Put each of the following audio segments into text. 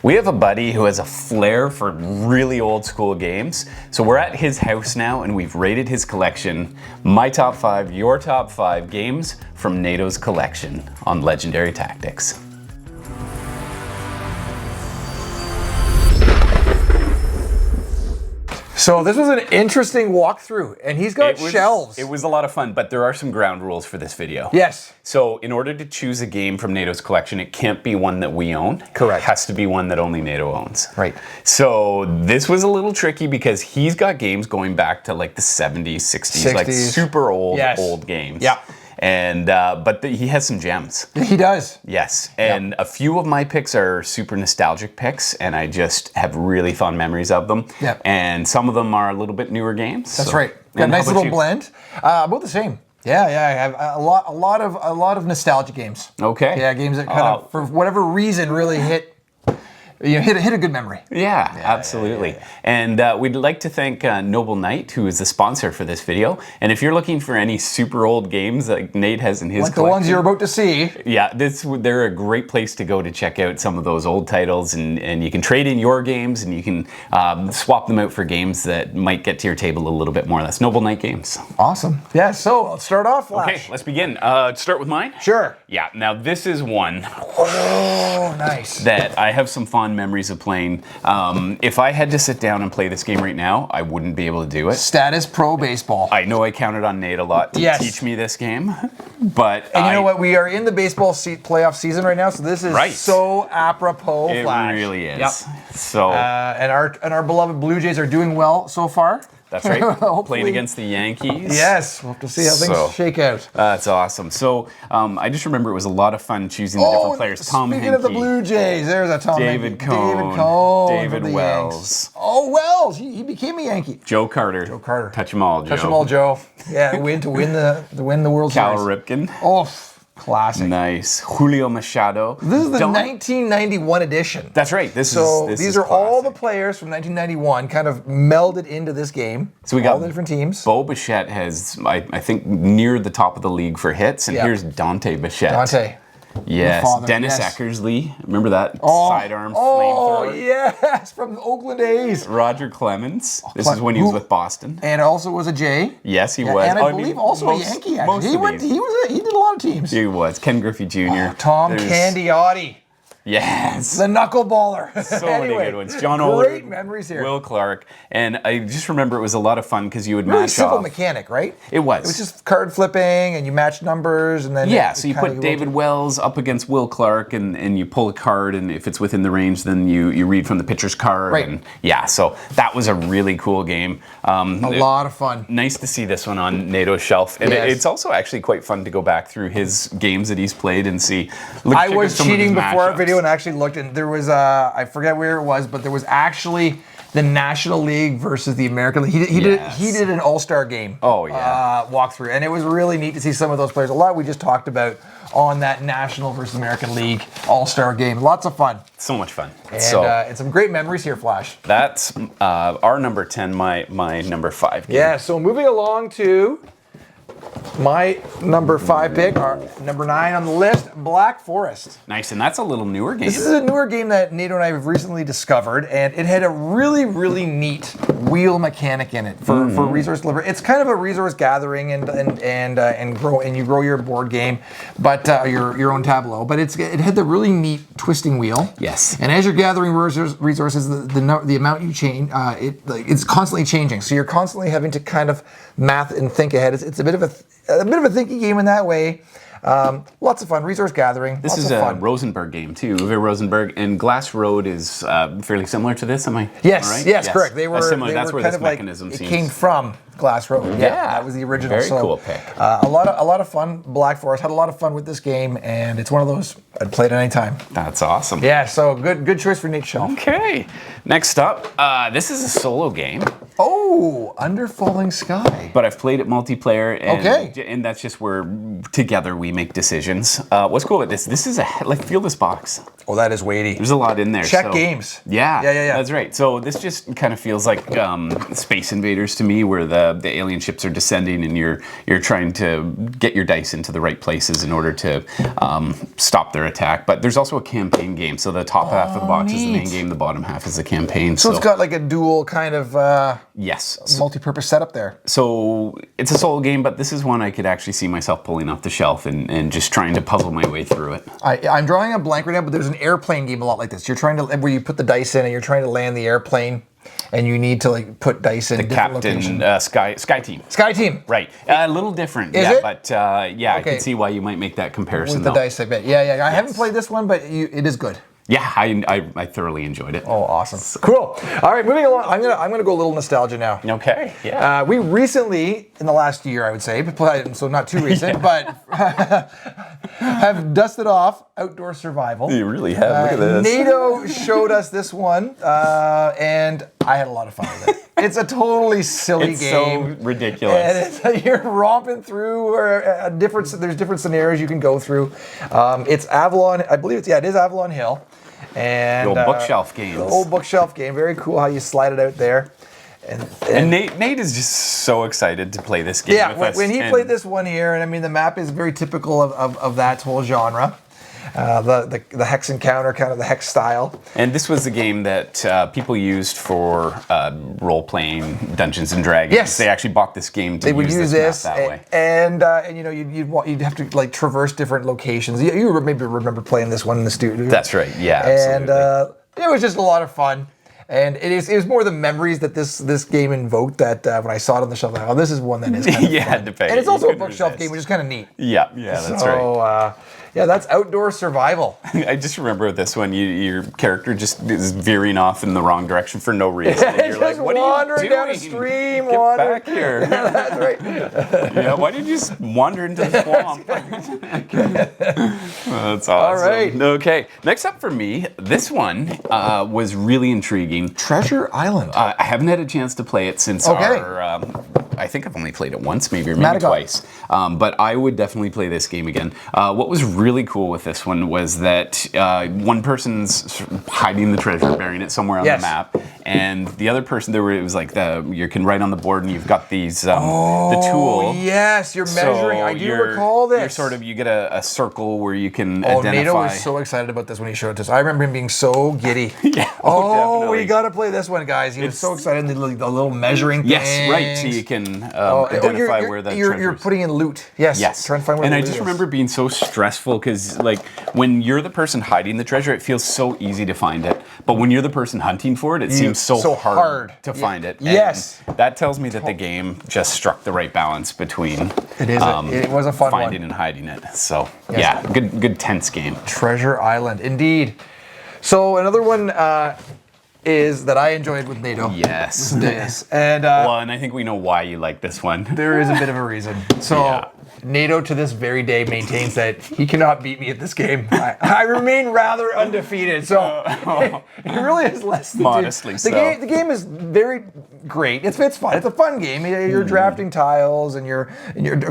We have a buddy who has a flair for really old school games. So we're at his house now and we've rated his collection. My top 5, your top 5 games from NATO'S collection on Legendary Tactics. So this was an interesting walkthrough, and he's got shelves. It was a lot of fun, but there are some ground rules for this video. Yes. So in order to choose a game from NATO'S collection, it can't be one that we own. Correct. It has to be one that only NATO owns. Right. So this was a little tricky because he's got games going back to like the 70s, 60s, like super old, old games. Yeah. And but he has some gems. He does. Yes, and a few of my picks are super nostalgic picks, and I just have really fond memories of them. Yeah. And some of them are a little bit newer games. That's right. Got a nice little blend. About the same. Yeah, I have a lot of nostalgic games. Okay. Yeah, games that kind of, for whatever reason, really hit a good memory. Yeah, absolutely. Yeah. And we'd like to thank Noble Knight, who is the sponsor for this video. And if you're looking for any super old games that Nate has in his collection, the ones you're about to see. Yeah, they're a great place to go to check out some of those old titles. And you can trade in your games and you can swap them out for games that might get to your table a little bit more. That's Noble Knight Games. Awesome. Yeah, so let's start off, Flash. Okay, let's begin. Start with mine? Sure. Yeah, now this is one. Oh, nice. That I have some fond memories of playing. If I had to sit down and play this game right now, I wouldn't be able to do it. Status Pro Baseball. I know I counted on Nate a lot to teach me this game, but and you know what? We are in the baseball playoff season right now, so this is so apropos. It Flash. really is. Yep. So and our beloved Blue Jays are doing well so far. That's right. Playing against the Yankees. Yes, we'll have to see how things shake out. That's awesome. So I just remember it was a lot of fun choosing the different players. Tom Speaking Henke, of the Blue Jays, there's a Tom David Henke. Cone, David Wells. Oh, Wells. He became a Yankee. Joe Carter. Touch 'em all, Joe. Touch 'em all, Joe. Yeah, to win the World Series. Cal Ripken. Oh, classic. Nice. Julio Machado. This is the 1991 edition. That's right. These are all the players from 1991 kind of melded into this game. So we got all the different teams. Bo Bichette has, I think, near the top of the league for hits, and here's Dante Bichette. Dante. Yes, father, Dennis Eckersley. Remember that sidearm flamethrower? Oh, yes, from the Oakland A's. Roger Clemens. This is when he was with Boston. And also was a J. Yes, he was. And I believe also a Yankee, actually. He did a lot of teams. He was. Ken Griffey Jr. Tom Candiotti. Yes. The knuckleballer. So many good ones. John Oler. Great memories here. Will Clark. And I just remember it was a lot of fun because you would really match simple off. mechanic, right? It was. It was just card flipping and you match numbers and then... Yeah, so you put David Wells up against Will Clark and you pull a card, and if it's within the range, then you read from the pitcher's card. Right. And yeah, so that was a really cool game. A lot of fun. Nice to see this one on NATO's shelf. And it's also actually quite fun to go back through his games that he's played and see. I was cheating before our video and actually looked, and there was, I forget where it was, but there was actually the National League versus the American League. He did an all-star game. Oh, yeah. Walkthrough, and it was really neat to see some of those players. A lot we just talked about on that National versus American League all-star game. Lots of fun. So much fun. And some great memories here, Flash. That's our number 10, my number 5 game. Yeah, so moving along to my number 5 pick, our number 9 on the list, Black Forest. Nice, and that's a little newer game. This is a newer game that NATO and I have recently discovered, and it had a really, really neat wheel mechanic in it for resource delivery. It's kind of a resource gathering and you grow your board game, but your own tableau. But it had the really neat twisting wheel. Yes. And as you're gathering resources, the amount you change, it's constantly changing. So you're constantly having to kind of math and think ahead. It's a bit of a thinking game in that way. Lots of fun. Resource gathering. This is a Rosenberg game too. Uwe Rosenberg, and Glass Road is fairly similar to this. Am I? Yes. Right? Yes. Correct. They were similar. That's were where kind this of mechanism like, seems. it came from Glass Road. Yeah, that was the original. Very cool pick. A lot of fun. Black Forest had a lot of fun with this game, and it's one of those I'd play it anytime. That's awesome. Yeah. So good choice for Nate Shelf. Okay. Next up, this is a solo game. Oh, Under Falling Sky. But I've played it multiplayer, and that's just where together we make decisions. What's cool with this? This is feel this box. Oh, that is weighty. There's a lot in there. Check games. Yeah. Yeah. That's right. So this just kind of feels like Space Invaders to me, where the alien ships are descending, and you're trying to get your dice into the right places in order to stop their attack. But there's also a campaign game. So the top half of the box is the main game, the bottom half is the campaign. So it's got like a dual kind of yes, multi-purpose setup there. So it's a solo game, but this is one I could actually see myself pulling off the shelf and just trying to puzzle my way through it. I'm drawing a blank right now, but there's an airplane game a lot like this. You're trying to, where you put the dice in and you're trying to land the airplane, and you need to like put dice in different locations. Sky Team. Sky Team. Right. A little different. Is yeah, it? But yeah, I can see why you might make that comparison. With the dice, I bet. Yeah. I haven't played this one, but it is good. Yeah, I thoroughly enjoyed it. Oh, awesome. Cool. All right, moving along. I'm gonna go a little nostalgia now. Okay. Yeah. We recently, in the last year, I would say, so not too recent, but have dusted off Outdoor Survival. You really have. Look at this. NATO showed us this one, and I had a lot of fun with it. It's a totally silly game. It's so ridiculous. And you're romping through there's different scenarios you can go through. It's Avalon, I believe it is Avalon Hill. And the old bookshelf games. The old bookshelf game. Very cool how you slide it out there. And Nate is just so excited to play this game with us. When he played this one here, and I mean the map is very typical of that whole genre. The hex encounter, kind of the hex style. And this was a game that people used for role-playing Dungeons and Dragons. Yes. They actually bought this game to use this map that way. And you know, you'd have to like traverse different locations. You maybe remember playing this one in the studio. That's right. Yeah. Absolutely. And it was just a lot of fun. And it was more the memories that this game invoked that when I saw it on the shelf, I thought, oh, this is one that is kind of fun. Depending. And it's also a bookshelf game, which is kind of neat. Yeah, that's right. So, yeah, that's Outdoor Survival. I just remember this one. Your character just is veering off in the wrong direction for no reason. And you're like, what are you doing? Down a stream, Get back here. That's right. Yeah, why did you just wander into the swamp? That's awesome. All right. Okay, next up for me, this one was really intriguing. Treasure Island. I haven't had a chance to play it since our... I think I've only played it once, maybe twice. But I would definitely play this game again. What was really cool with this one was that one person's hiding the treasure, burying it somewhere on the map, and the other person, it was like you can write on the board, and you've got these the tool. Yes, you're measuring. I do recall this. You get a circle where you can identify. Nato was so excited about this when he showed it to us. I remember him being so giddy. Yeah. We got to play this one, guys. He was so excited. The little measuring thing. Yes, right. So you can identify where that treasure is. You're putting in loot. Yes. Trying to find where the loot is. And I just remember being so stressful because, like, when you're the person hiding the treasure, it feels so easy to find it. But when you're the person hunting for it, it seems so hard to find it. Yes. And that tells me that the game just struck the right balance between it was a fun finding and hiding it. So, yeah, good tense game. Treasure Island, indeed. So another one is that I enjoyed with NATO. Yes. And and I think we know why you like this one. There is a bit of a reason. So NATO to this very day maintains that he cannot beat me at this game. I remain rather undefeated. So it really is less than modestly so. The game is very great. It's fun. It's a fun game. You're drafting tiles and your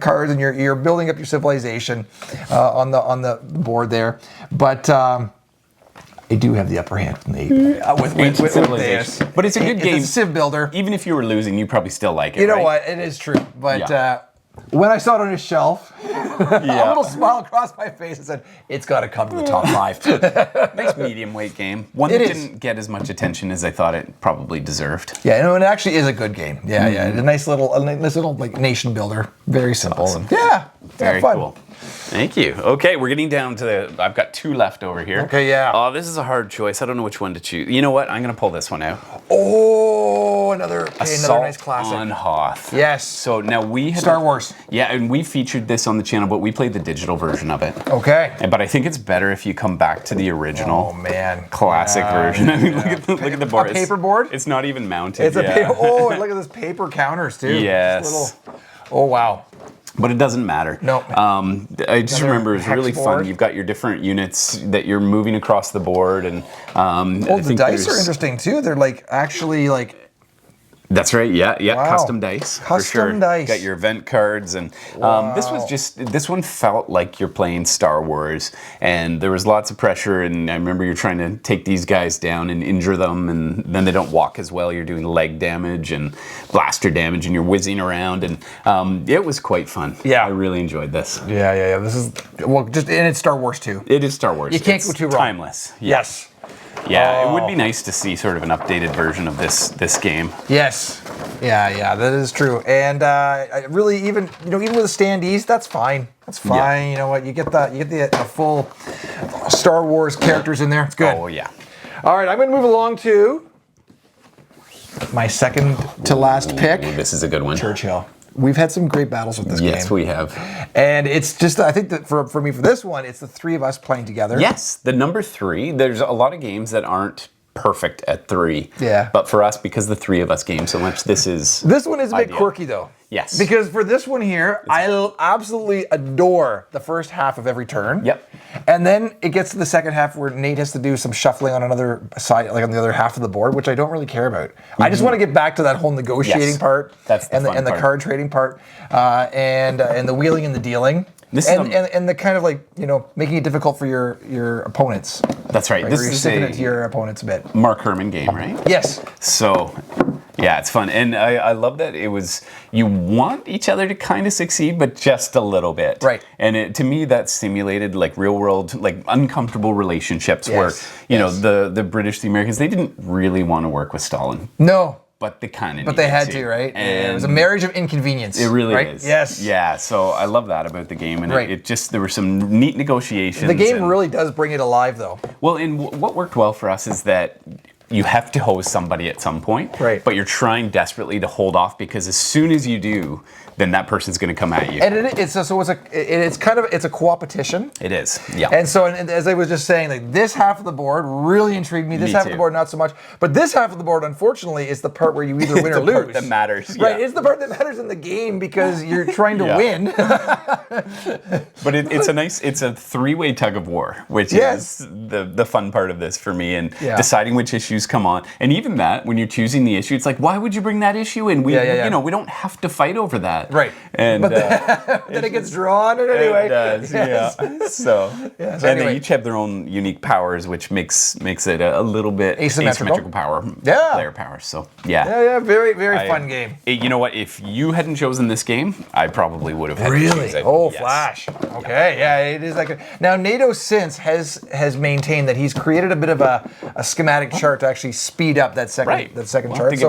cards and you're building up your civilization on the board there. But I do have the upper hand with this. But it's a good game. It's a civ builder. Even if you were losing, you probably still like it. You know what? It is true. But when I saw it on his shelf, a little smile crossed my face and said, "It's got to come to the top 5." Nice medium weight game. One that didn't get as much attention as I thought it probably deserved. Yeah, and it actually is a good game. Yeah. It's a nice little like nation builder. Very simple. Awesome. Very fun. Cool. Thank you. Okay, we're getting down to I've got 2 left over here. Okay, yeah. Oh, this is a hard choice. I don't know which one to choose. You know what? I'm going to pull this one out. Oh, another nice classic. On Hoth. Yes. So now we had Star Wars. Yeah, and we featured this on the channel, but we played the digital version of it. Okay. But I think it's better if you come back to the original. Oh man. Classic version. I mean, look at the board. A paper board? It's not even mounted. It's a paper. Oh, and look at this paper counters too. Yes. Oh wow. But it doesn't matter. No. I just remember it's really fun. You've got your different units that you're moving across the board, and the dice are interesting too. They're like actually like That's right. Yeah, yeah. Wow. Custom dice. Custom for sure. dice. Got your event cards, and this one felt like you're playing Star Wars, and there was lots of pressure. And I remember you're trying to take these guys down and injure them, and then they don't walk as well. You're doing leg damage and blaster damage, and you're whizzing around, and it was quite fun. Yeah, I really enjoyed this. Yeah. This is and it's Star Wars too. It is Star Wars. You can't go too wrong. Timeless. Yes. Yeah, it would be nice to see sort of an updated version of this game. Yes. Yeah, that is true. And I really, even with the standees, that's fine. That's fine. Yeah. You know what? You get the full Star Wars characters in there. It's good. Oh yeah. All right, I'm going to move along to my second to last pick. This is a good one. Churchill. We've had some great battles with this game. Yes, we have. And it's just, I think that for me, for this one, it's the three of us playing together. Yes, the number 3. There's a lot of games that aren't perfect at 3. Yeah. But for us, because the 3 of us game so much, this one is a bit ideal. quirky, though. Yes. Because for this one here, I absolutely adore the first half of every turn. Yep. And then it gets to the second half where Nate has to do some shuffling on another side, like on the other half of the board, which I don't really care about. I just want to get back to that whole negotiating part. That's the fun and the part. card trading part, and the wheeling and the dealing. And the kind of making it difficult for your opponents. That's right. This is sticking it to your opponents a bit. Mark Herman game, right? Yes. So, yeah, it's fun. And I love that you want each other to kind of succeed, but just a little bit. Right. And to me, that simulated like real world, like uncomfortable relationships where, the British, the Americans, they didn't really want to work with Stalin. No. But they kind of But they had to, right? And it was a marriage of inconvenience. It really right? is. Yes. Yeah, so I love that about the game. And Right. it just, there were some neat negotiations. The game really does bring it alive, though. Well, and what worked well for us is that you have to hose somebody at some point. Right. But you're trying desperately to hold off because as soon as you do, then that person's going to come at you. And it's a co-opetition. It is, yeah. And so, and as I was just saying, like this half of the board really intrigued me. This half of the board not so much. But this half of the board, unfortunately, is the part where you either win or lose. It's the part that matters. Right, yeah. it's the part that matters in the game because you're trying to win. But it's a three-way tug of war, which is the fun part of this for me, and deciding which issues come on. And even that, when you're choosing the issue, it's like, why would you bring that issue in? We don't have to fight over that. Right. And but then it gets drawn in anyway. It does, yes. yeah. So anyway. they each have their own unique powers, which makes it a little bit asymmetrical power. Yeah. Player power. So yeah. Yeah, very, very fun game. You know what? If you hadn't chosen this game, I probably would have had to choose it. Oh, yes. Flash. Okay, yeah, it is like now NATO since has maintained that he's created a bit of a schematic chart to actually speed up that second chart. He's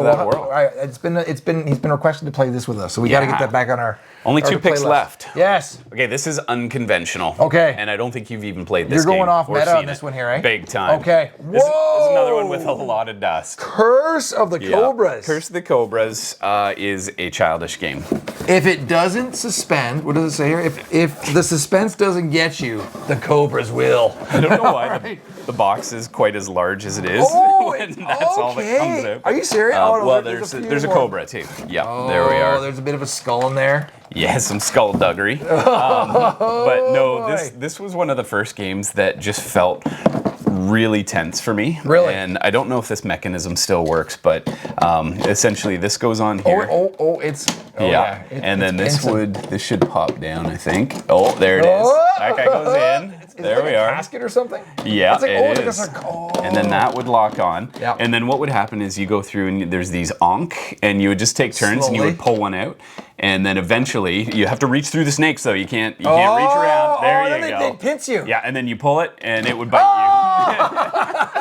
been requested to play this with us, so we got to get that back on our only 2 picks left. Yes. Okay, this is unconventional. Okay. And I don't think you've even played this game. You're going off or meta seen on this one here, right? Big time. Okay. This is another one with a lot of dust. Curse of the Cobras. Curse of the Cobras is a childish game. If it doesn't suspend, what does it say here? If the suspense doesn't get you, the Cobras will. I don't know why the box is quite as large as it is. Oh, that's all that comes out. Are you serious? Well, there's a Cobra too. Yeah, there we are. There's a bit of a skull in there. Yeah, some skullduggery. But no, this was one of the first games that just felt really tense for me. Really? And I don't know if this mechanism still works, but essentially this goes on here. And then this should pop down, I think. Oh, there it is. That guy goes in. There we are. A casket or something? Yeah, it is. Like and then that would lock on. Yep. And then what would happen is you go through and there's these onk, and you would just take turns and you would pull one out. And then eventually you have to reach through the snakes though. You can't reach around. There you go. They pinch you. Yeah, and then you pull it and it would bite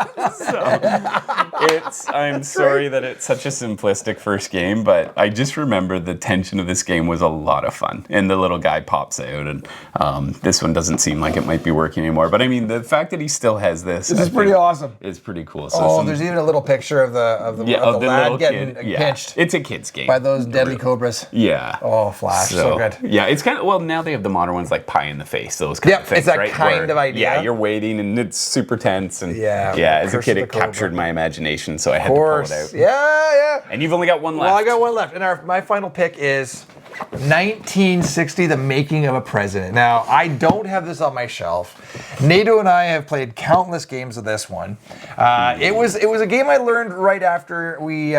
you. So I'm sorry that it's such a simplistic first game, but I just remember the tension of this game was a lot of fun. And the little guy pops out, and this one doesn't seem like it might be working anymore. But I mean, the fact that he still has this is pretty awesome. It's pretty cool. So there's even a little picture of the lad getting pinched. It's a kid's game by those deadly cobras. Yeah. Oh, Flash, so good. Yeah, it's kind of, now they have the modern ones like pie in the face, those kind of things, it's that right? kind of idea. Yeah, you're waiting and it's super tense. And yeah, as a kid it captured my imagination, so I had to pull it out. Yeah. And you've only got one left. Well, I got one left. And my final pick is 1960, The Making of a President. Now, I don't have this on my shelf. NATO and I have played countless games of this one. It was a game I learned right after we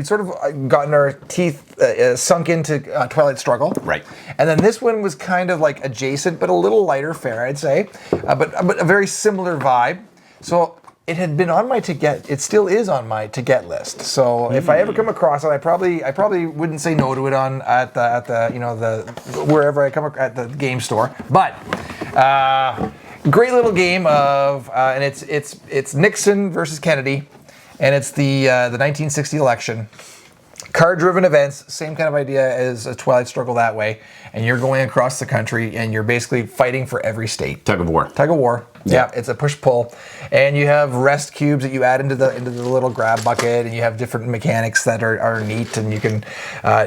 sort of gotten our teeth sunk into Twilight Struggle. Right. And then this one was kind of like adjacent, but a little lighter fare, I'd say, but a very similar vibe. So it had been on my to get. It still is on my to get list. So if I ever come across it, I probably wouldn't say no to it at the wherever I come at the game store. But great little game of and it's Nixon versus Kennedy, and it's the 1960 election. Card-driven events, same kind of idea as a Twilight Struggle that way, and you're going across the country and you're basically fighting for every state. Tug of war. Tug of war. Yeah, it's a push-pull, and you have rest cubes that you add into the little grab bucket, and you have different mechanics that are neat, and you can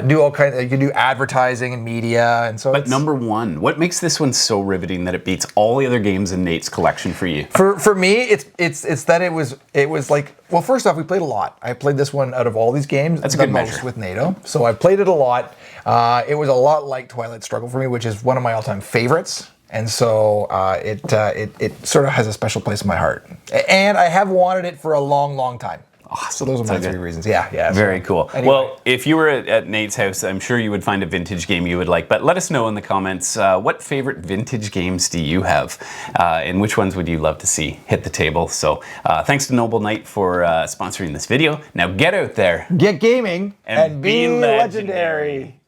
do all kinds. You can do advertising and media, and so. But number one, what makes this one so riveting that it beats all the other games in Nate's collection for you? For me, it's that it was like, well, first off, we played a lot. I played this one out of all these games. That's a good measure. Most with NATO, so I played it a lot. It was a lot like Twilight Struggle for me, which is one of my all-time favorites. And so it sort of has a special place in my heart. And I have wanted it for a long, long time. Awesome. So those are my three reasons. Yeah. Very cool. Anyway. Well, if you were at Nate's house, I'm sure you would find a vintage game you would like. But let us know in the comments, what favorite vintage games do you have? And which ones would you love to see hit the table? So thanks to Noble Knight for sponsoring this video. Now get out there. Get gaming and be legendary.